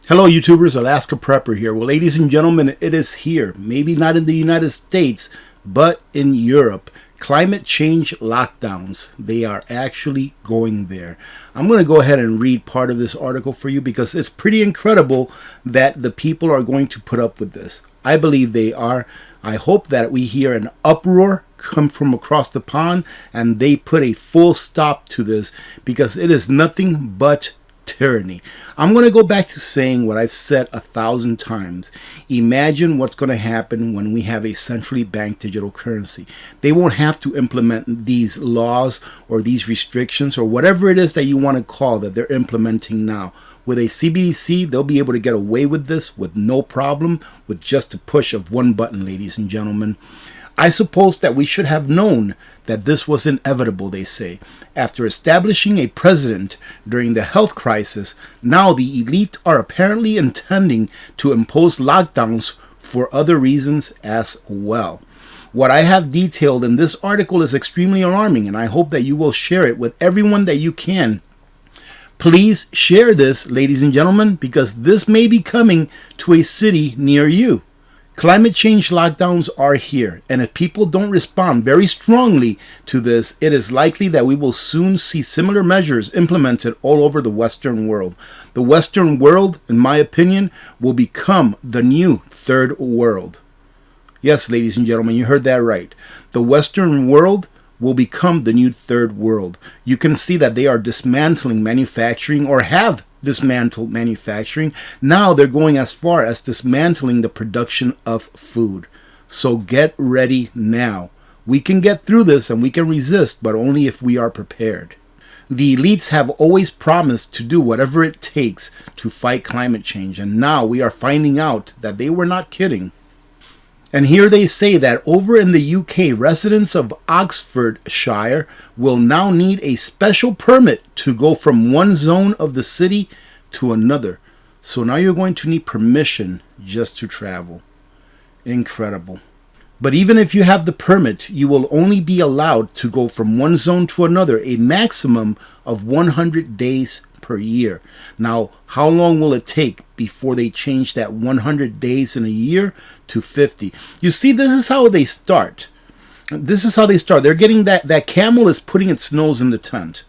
Hello YouTubers, Alaska Prepper here. Well, ladies and gentlemen, it is here. Maybe not in the United States, but in Europe. Climate change lockdowns. They are actually going there. I'm going to go ahead and read part of this article for you because it's pretty incredible that the people are going to put up with this. I believe they are. I hope that we hear an uproar come from across the pond and they put a full stop to this because it is nothing but tyranny. I'm going to go back to saying what I've said 1,000 times. Imagine what's going to happen when we have a centrally banked digital currency. They won't have to implement these laws or these restrictions or whatever it is that you want to call that they're implementing now. With a CBDC, they'll be able to get away with this with no problem, with just a push of one button, ladies and gentlemen. I suppose that we should have known that this was inevitable, they say. After establishing a president during the health crisis, now the elite are apparently intending to impose lockdowns for other reasons as well. What I have detailed in this article is extremely alarming, and I hope that you will share it with everyone that you can. Please share this, ladies and gentlemen, because this may be coming to a city near you. Climate change lockdowns are here, and if people don't respond very strongly to this, it is likely that we will soon see similar measures implemented all over the Western world. The Western world, in my opinion, will become the new third world. Yes, ladies and gentlemen, you heard that right. The Western world will become the new third world. You can see that they are dismantling manufacturing or have dismantled manufacturing. Now they're going as far as dismantling the production of food. So get ready now. We can get through this and we can resist, but only if we are prepared. The elites have always promised to do whatever it takes to fight climate change, and now we are finding out that they were not kidding. And here they say that over in the UK, residents of Oxfordshire will now need a special permit to go from one zone of the city to another. So now you're going to need permission just to travel. Incredible. But even if you have the permit, you will only be allowed to go from one zone to another a maximum of 100 days per year. Now, how long will it take before they change that 100 days in a year to 50? You see, this is how they start. This is how they start. They're getting that camel is putting its nose in the tent.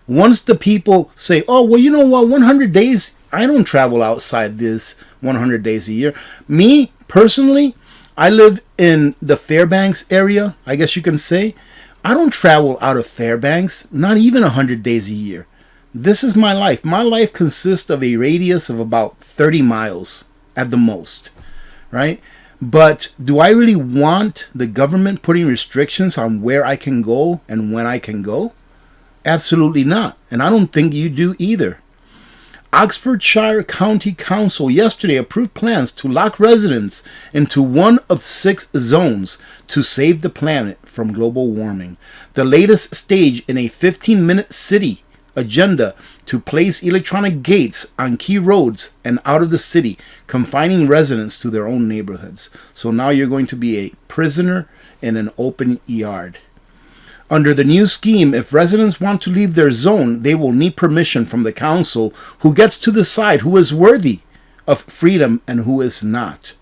Once the people say, oh, well, you know what, 100 days, I don't travel outside this 100 days a year. Me, personally, I live in the Fairbanks area, I guess you can say. I don't travel out of Fairbanks, not even 100 days a year. This is my life. My life consists of a radius of about 30 miles at the most, right? But do I really want the government putting restrictions on where I can go and when I can go? Absolutely not. And I don't think you do either. Oxfordshire County Council yesterday approved plans to lock residents into one of 6 zones to save the planet from global warming. The latest stage in a 15-minute city agenda to place electronic gates on key roads and out of the city, confining residents to their own neighborhoods. So now you're going to be a prisoner in an open yard. Under the new scheme, if residents want to leave their zone, they will need permission from the council, who gets to decide who is worthy of freedom and who is not.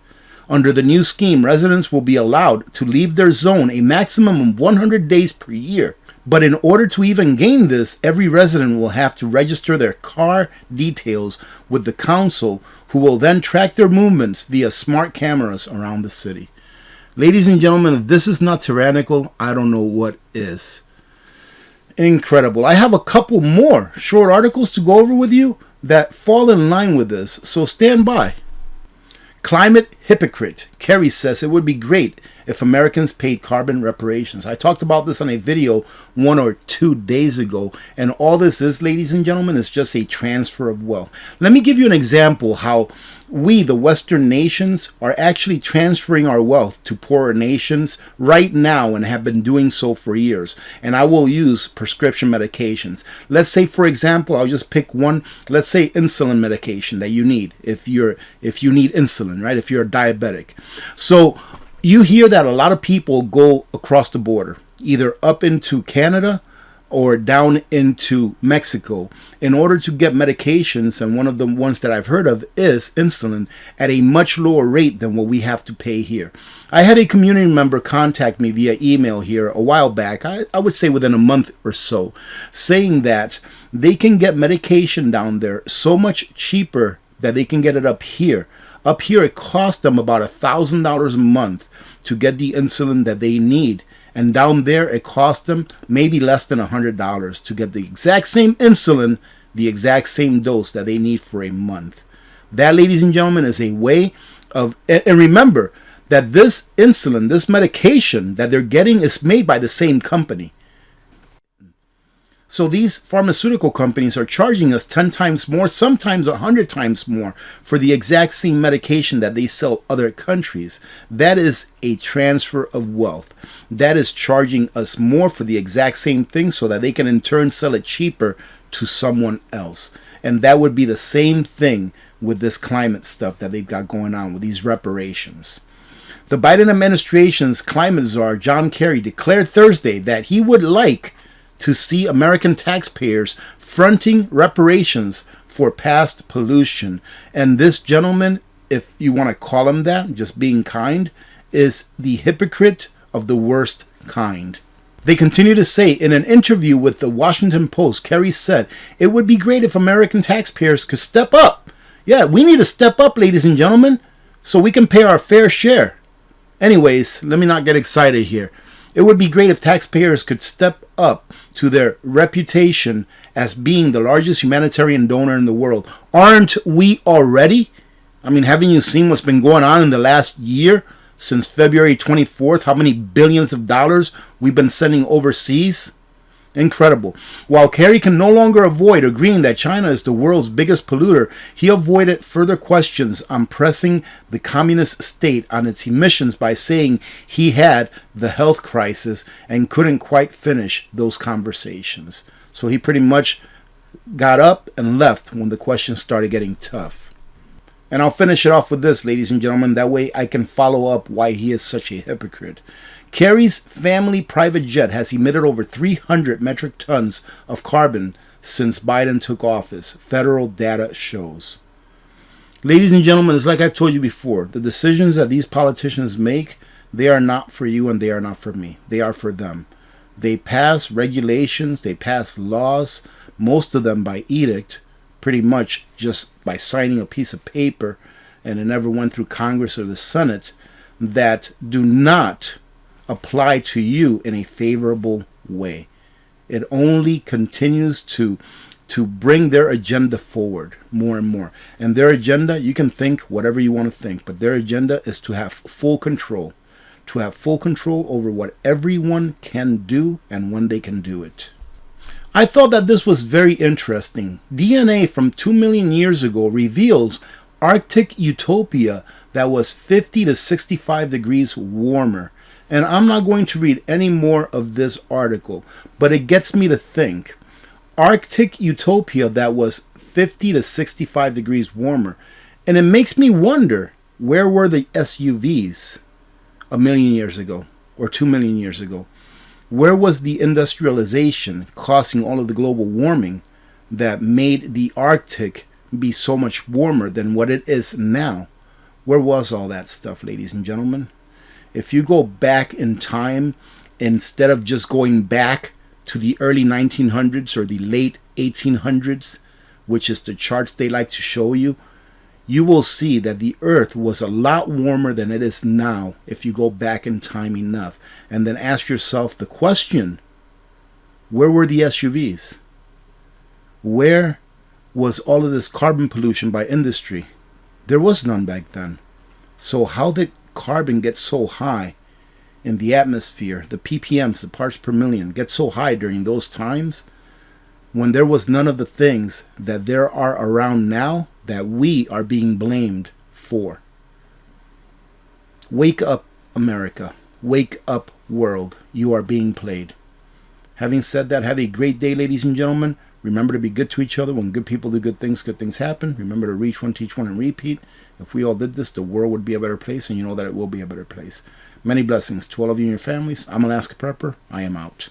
Under the new scheme, residents will be allowed to leave their zone a maximum of 100 days per year. But in order to even gain this, every resident will have to register their car details with the council, who will then track their movements via smart cameras around the city. Ladies and gentlemen, if this is not tyrannical, I don't know what is. Incredible. I have a couple more short articles to go over with you that fall in line with this, so stand by. Climate hypocrite. Kerry says it would be great if Americans paid carbon reparations. I talked about this on a video 1 or 2 days ago, and all this is, ladies and gentlemen, is just a transfer of wealth. Let me give you an example how we, the Western nations, are actually transferring our wealth to poorer nations right now and have been doing so for years. And I will use prescription medications. Let's say, for example, I'll just pick one. Let's say insulin medication that you need if you need insulin, right? If you're a diabetic. So you hear that a lot of people go across the border, either up into Canada or down into Mexico in order to get medications, and one of the ones that I've heard of is insulin, at a much lower rate than what we have to pay here. I had a community member contact me via email here a while back, I would say within a month or so, saying that they can get medication down there so much cheaper that they can get it up here. Up here, it costs them about $1,000 a month to get the insulin that they need. And down there, it costs them maybe less than $100 to get the exact same insulin, the exact same dose that they need for a month. That, ladies and gentlemen, is a way of, and remember that this insulin, this medication that they're getting is made by the same company. So these pharmaceutical companies are charging us 10 times more, sometimes 100 times more for the exact same medication that they sell other countries. That is a transfer of wealth. That is charging us more for the exact same thing so that they can in turn sell it cheaper to someone else. And that would be the same thing with this climate stuff that they've got going on with these reparations. The Biden administration's climate czar, John Kerry, declared Thursday that he would like to see American taxpayers fronting reparations for past pollution. And this gentleman, if you want to call him that, just being kind, is the hypocrite of the worst kind. They continue to say, in an interview with the Washington Post, Kerry said, it would be great if American taxpayers could step up. Yeah, we need to step up, ladies and gentlemen, so we can pay our fair share. Anyways, let me not get excited here. It would be great if taxpayers could step up to their reputation as being the largest humanitarian donor in the world. Aren't we already? I mean, haven't you seen what's been going on in the last year since February 24th? How many billions of dollars we've been sending overseas? Incredible. While Kerry can no longer avoid agreeing that China is the world's biggest polluter, he avoided further questions on pressing the communist state on its emissions by saying he had the health crisis and couldn't quite finish those conversations. So he pretty much got up and left when the questions started getting tough. And I'll finish it off with this, ladies and gentlemen. That way I can follow up why he is such a hypocrite. Kerry's family private jet has emitted over 300 metric tons of carbon since Biden took office, federal data shows. Ladies and gentlemen, it's like I've told you before, the decisions that these politicians make, they are not for you and they are not for me. They are for them. They pass regulations, they pass laws, most of them by edict, pretty much just by signing a piece of paper, and it never went through Congress or the Senate, that do not apply to you in a favorable way. It only continues to bring their agenda forward more and more. And their agenda, you can think whatever you want to think, but their agenda is to have full control. To have full control over what everyone can do and when they can do it. I thought that this was very interesting. DNA from 2 million years ago reveals Arctic utopia that was 50 to 65 degrees warmer. And I'm not going to read any more of this article, but it gets me to think. Arctic utopia that was 50 to 65 degrees warmer. And it makes me wonder, where were the SUVs a million years ago or 2 million years ago? Where was the industrialization causing all of the global warming that made the Arctic be so much warmer than what it is now? Where was all that stuff, ladies and gentlemen? If you go back in time, instead of just going back to the early 1900s or the late 1800s, which is the charts they like to show you, you will see that the earth was a lot warmer than it is now if you go back in time enough. And then ask yourself the question, where were the SUVs? Where was all of this carbon pollution by industry? There was none back then. So how did carbon get so high in the atmosphere, the ppms, the parts per million, get so high during those times when there was none of the things that there are around now that we are being blamed for? Wake up, America. Wake up, world. You are being played. Having said that, have a great day, ladies and gentlemen. Remember to be good to each other. When good people do good things happen. Remember to reach one, teach one, and repeat. If we all did this, the world would be a better place, and you know that it will be a better place. Many blessings to all of you and your families. I'm Alaska Prepper. I am out.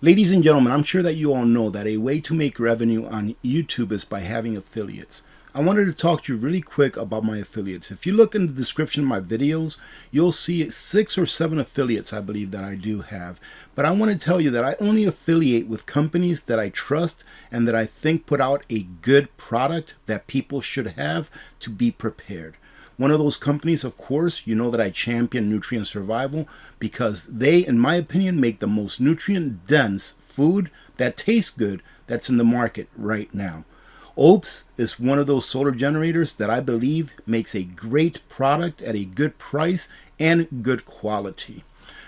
Ladies and gentlemen, I'm sure that you all know that a way to make revenue on YouTube is by having affiliates. I wanted to talk to you really quick about my affiliates. If you look in the description of my videos, you'll see 6 or 7 affiliates I believe that I do have. But I want to tell you that I only affiliate with companies that I trust and that I think put out a good product that people should have to be prepared. One of those companies, of course, you know that I champion nutrient survival because they, in my opinion, make the most nutrient-dense food that tastes good that's in the market right now. OPS is one of those solar generators that I believe makes a great product at a good price and good quality.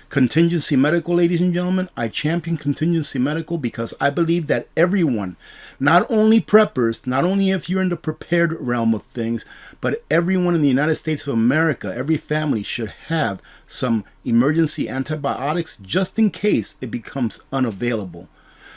Contingency Medical, ladies and gentlemen, I champion Contingency Medical because I believe that everyone, not only preppers, not only if you're in the prepared realm of things, but everyone in the United States of America, every family should have some emergency antibiotics just in case it becomes unavailable.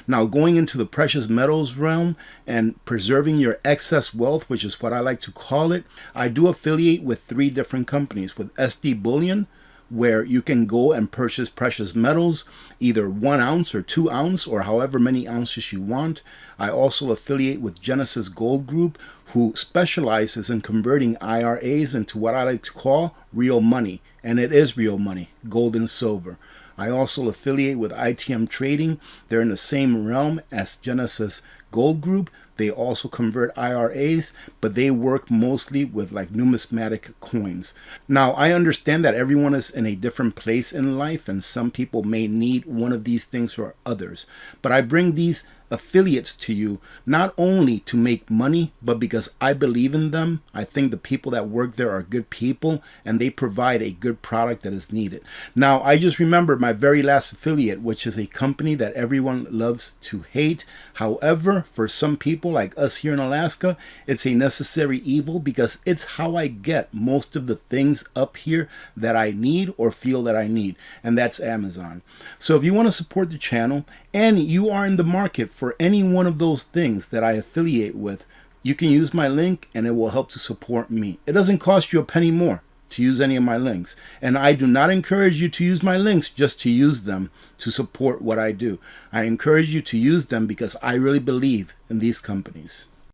Now, going into the precious metals realm and preserving your excess wealth, which is what I like to call it, I do affiliate with 3 different companies, with SD Bullion, where you can go and purchase precious metals, either 1 ounce or 2 ounce or however many ounces you want. I also affiliate with Genesis Gold Group, who specializes in converting IRAs into what I like to call real money. And it is real money, gold and silver. I also affiliate with ITM Trading. They're in the same realm as Genesis Gold Group. They also convert IRAs, but they work mostly with like numismatic coins. Now, I understand that everyone is in a different place in life, and some people may need one of these things or others. But I bring these affiliates to you not only to make money, but because I believe in them. I think the people that work there are good people and they provide a good product that is needed. Now, I just remembered my very last affiliate, which is a company that everyone loves to hate. However, for some people like us here in Alaska, it's a necessary evil because it's how I get most of the things up here that I need or feel that I need, and that's Amazon. So if you want to support the channel and you are in the market for any one of those things that I affiliate with, you can use my link and it will help to support me. It doesn't cost you a penny more to use any of my links. And I do not encourage you to use my links just to use them to support what I do. I encourage you to use them because I really believe in these companies.